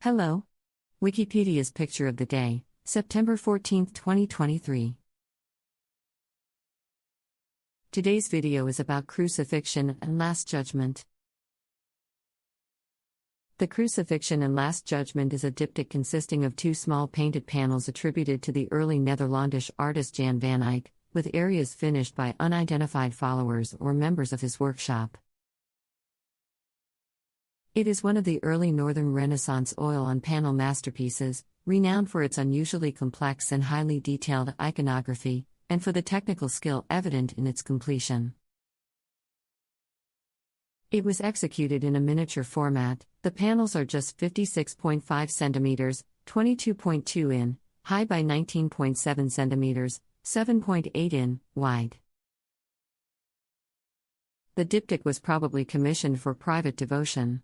Hello. Wikipedia's picture of the day, September 14, 2023. Today's video is about Crucifixion and Last Judgement. The Crucifixion and Last Judgement is a diptych consisting of two small painted panels attributed to the Early Netherlandish artist Jan van Eyck, with areas finished by unidentified followers or members of his workshop. It is one of the early Northern Renaissance oil-on-panel masterpieces, renowned for its unusually complex and highly detailed iconography, and for the technical skill evident in its completion. It was executed in a miniature format. The panels are just 56.5 centimeters, 22.2 in, high by 19.7 centimeters, 7.8 in, wide. The diptych was probably commissioned for private devotion.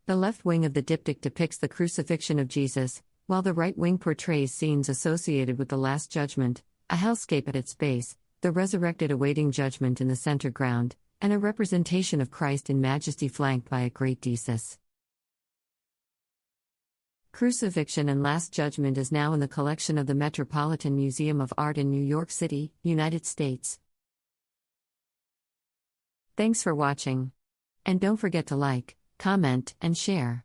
The left wing of the diptych depicts the Crucifixion of Jesus, while the right wing portrays scenes associated with the Last Judgement, a hellscape at its base, the resurrected awaiting judgment in the center ground, and a representation of Christ in Majesty flanked by a Great Deësis. Crucifixion and Last Judgement is now in the collection of the Metropolitan Museum of Art in New York City, United States. Thanks for watching. And don't forget to like, comment, and share.